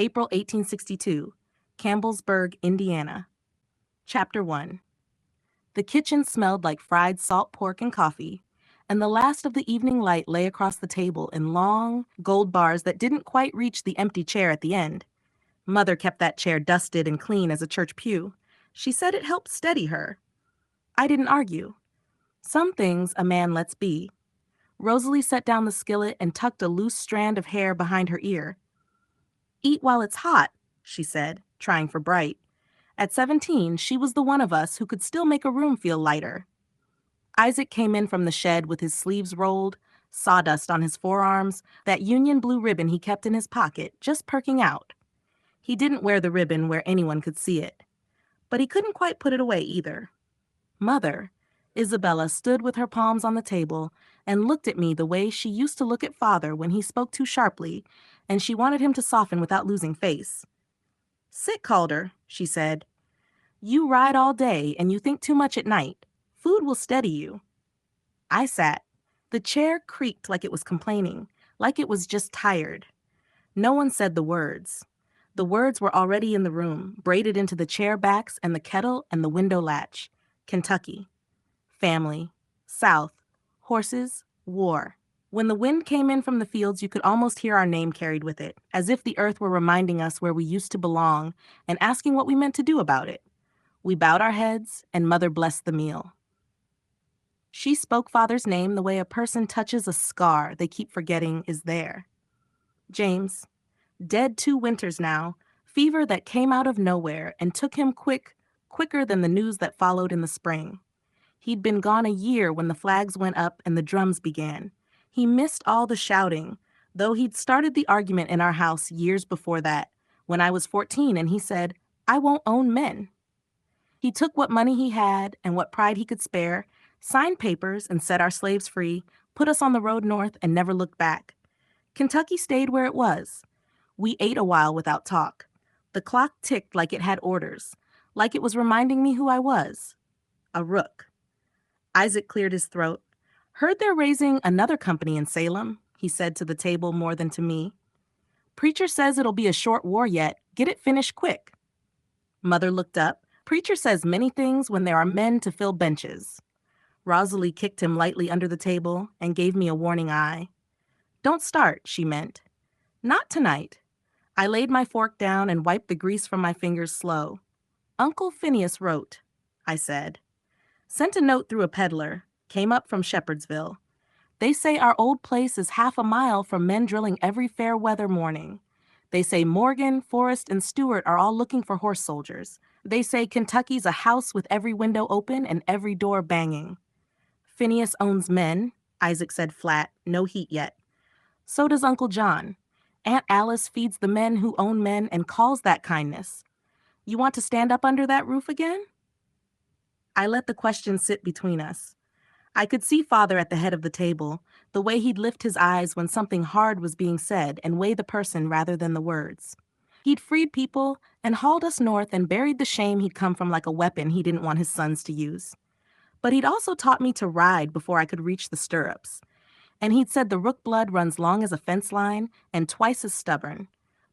April 1862, Campbellsburg, Indiana. Chapter 1. The kitchen smelled like fried salt pork and coffee, and the last of the evening light lay across the table in long, gold bars that didn't quite reach the empty chair at the end. Mother kept that chair dusted and clean as a church pew. She said it helped steady her. I didn't argue. Some things a man lets be. Rosalie set down the skillet and tucked a loose strand of hair behind her ear. "Eat while it's hot," she said, trying for bright. At 17, she was the one of us who could still make a room feel lighter. Isaac came in from the shed with his sleeves rolled, sawdust on his forearms, that union blue ribbon he kept in his pocket, just perking out. He didn't wear the ribbon where anyone could see it, but he couldn't quite put it away either. Mother, Isabella, stood with her palms on the table and looked at me the way she used to look at Father when he spoke too sharply, and she wanted him to soften without losing face. "Sit, Calder," she said. "You ride all day and you think too much at night. Food will steady you." I sat. The chair creaked like it was complaining, like it was just tired. No one said the words. The words were already in the room, braided into the chair backs and the kettle and the window latch. Kentucky. Family. South. Horses. War. When the wind came in from the fields, you could almost hear our name carried with it, as if the earth were reminding us where we used to belong and asking what we meant to do about it. We bowed our heads, and Mother blessed the meal. She spoke Father's name the way a person touches a scar they keep forgetting is there. James, dead 2 winters now, fever that came out of nowhere and took him quicker than the news that followed in the spring. He'd been gone a year when the flags went up and the drums began. He missed all the shouting, though he'd started the argument in our house years before that, when I was 14 and he said, "I won't own men." He took what money he had and what pride he could spare, signed papers and set our slaves free, put us on the road north and never looked back. Kentucky stayed where it was. We ate a while without talk. The clock ticked like it had orders, like it was reminding me who I was. A rook. Isaac cleared his throat. "Heard they're raising another company in Salem," he said to the table more than to me. "Preacher says it'll be a short war yet. Get it finished quick." Mother looked up. "Preacher says many things when there are men to fill benches." Rosalie kicked him lightly under the table and gave me a warning eye. "Don't start," she meant. "Not tonight." I laid my fork down and wiped the grease from my fingers slow. "Uncle Phineas wrote," I said. "Sent a note through a peddler. Came up from Shepherdsville. They say our old place is half a mile from men drilling every fair weather morning. They say Morgan, Forrest, and Stewart are all looking for horse soldiers. They say Kentucky's a house with every window open and every door banging." "Phineas owns men," Isaac said flat, no heat yet. "So does Uncle John. Aunt Alice feeds the men who own men and calls that kindness. You want to stand up under that roof again?" I let the question sit between us. I could see Father at the head of the table, the way he'd lift his eyes when something hard was being said and weigh the person rather than the words. He'd freed people and hauled us north and buried the shame he'd come from like a weapon he didn't want his sons to use. But he'd also taught me to ride before I could reach the stirrups. And he'd said the rook blood runs long as a fence line and twice as stubborn.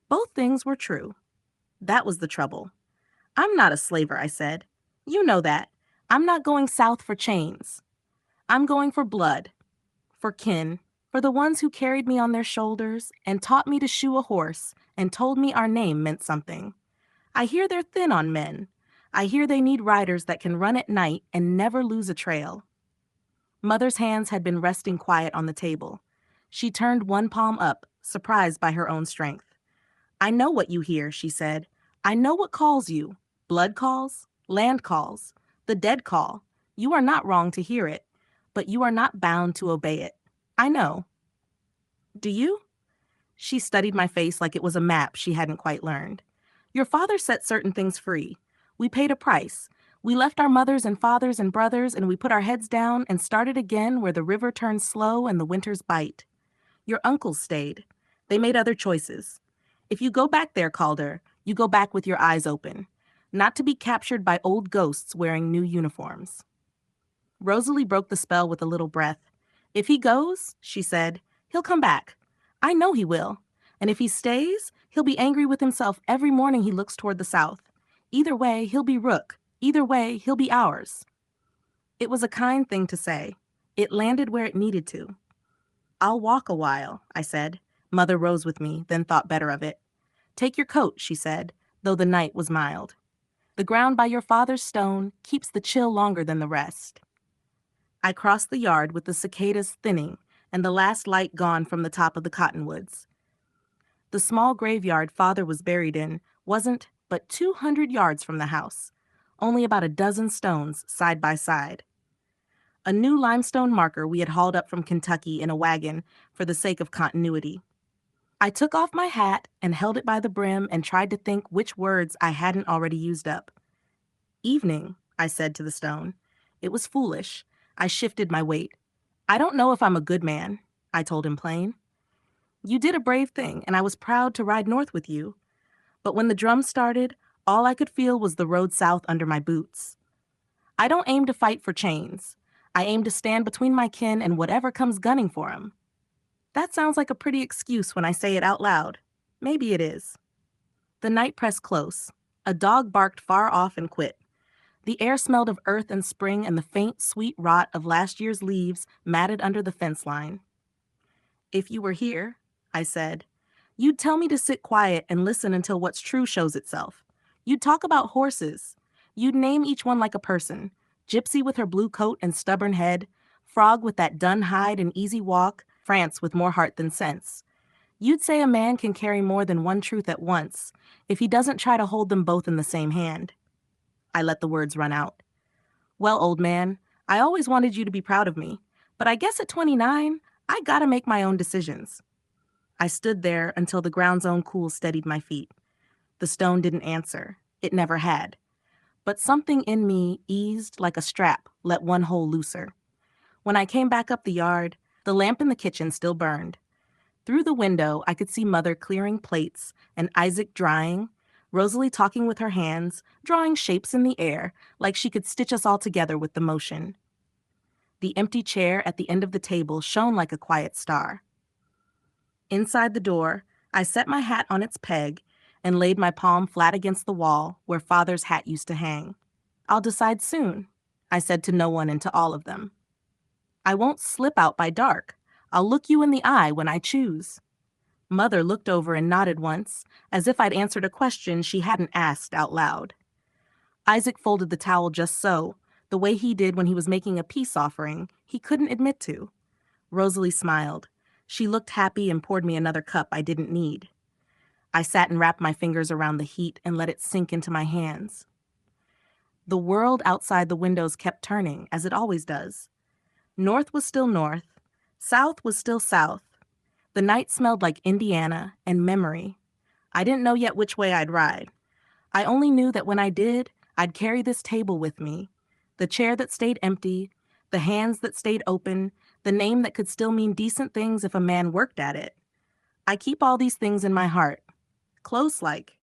Both things were true. That was the trouble. "I'm not a slaver," I said. "You know that. I'm not going south for chains. I'm going for blood, for kin, for the ones who carried me on their shoulders and taught me to shoe a horse and told me our name meant something. I hear they're thin on men. I hear they need riders that can run at night and never lose a trail." Mother's hands had been resting quiet on the table. She turned one palm up, surprised by her own strength. "I know what you hear," she said. "I know what calls you. Blood calls, land calls, the dead call. You are not wrong to hear it, but you are not bound to obey it. I know." "Do you?" She studied my face like it was a map she hadn't quite learned. "Your father set certain things free. We paid a price. We left our mothers and fathers and brothers, and we put our heads down and started again where the river turns slow and the winters bite. Your uncles stayed. They made other choices. If you go back there, Calder, you go back with your eyes open, not to be captured by old ghosts wearing new uniforms." Rosalie broke the spell with a little breath. "If he goes," she said, "he'll come back. I know he will. And if he stays, he'll be angry with himself every morning he looks toward the south. Either way, he'll be Rook. Either way, he'll be ours. It was a kind thing to say. It landed where it needed to. I'll walk a while, I said. Mother rose with me, then thought better of it. Take your coat, she said, though the night was mild. The ground by your father's stone keeps the chill longer than the rest. I crossed the yard with the cicadas thinning and the last light gone from the top of the cottonwoods. The small graveyard father was buried in wasn't but 200 yards from the house, only about a dozen stones side by side. A new limestone marker we had hauled up from Kentucky in a wagon for the sake of continuity. I took off my hat and held it by the brim and tried to think which words I hadn't already used up. Evening, I said to the stone. It was foolish. I shifted my weight. I don't know if I'm a good man, I told him plain. You did a brave thing, and I was proud to ride north with you. But when the drum started, all I could feel was the road south under my boots. I don't aim to fight for chains. I aim to stand between my kin and whatever comes gunning for 'em. That sounds like a pretty excuse when I say it out loud. Maybe it is. The night pressed close. A dog barked far off and quit. The air smelled of earth and spring and the faint, sweet rot of last year's leaves matted under the fence line. If you were here, I said, you'd tell me to sit quiet and listen until what's true shows itself. You'd talk about horses. You'd name each one like a person. Gypsy with her blue coat and stubborn head, Frog with that dun hide and easy walk, France with more heart than sense. You'd say a man can carry more than one truth at once if he doesn't try to hold them both in the same hand. I let the words run out. Well, old man, I always wanted you to be proud of me, but I guess at 29, I gotta make my own decisions. I stood there until the ground's own cool steadied my feet. The stone didn't answer. It never had. But something in me eased like a strap, let one hole looser. When I came back up the yard, the lamp in the kitchen still burned. Through the window, I could see Mother clearing plates and Isaac drying, Rosalie talking with her hands, drawing shapes in the air like she could stitch us all together with the motion. The empty chair at the end of the table shone like a quiet star. Inside the door, I set my hat on its peg and laid my palm flat against the wall where Father's hat used to hang. I'll decide soon, I said to no one and to all of them. I won't slip out by dark. I'll look you in the eye when I choose. Mother looked over and nodded once, as if I'd answered a question she hadn't asked out loud. Isaac folded the towel just so, the way he did when he was making a peace offering he couldn't admit to. Rosalie smiled. She looked happy and poured me another cup I didn't need. I sat and wrapped my fingers around the heat and let it sink into my hands. The world outside the windows kept turning, as it always does. North was still north. South was still south. The night smelled like Indiana and memory. I didn't know yet which way I'd ride. I only knew that when I did, I'd carry this table with me. The chair that stayed empty, the hands that stayed open, the name that could still mean decent things if a man worked at it. I keep all these things in my heart, close like,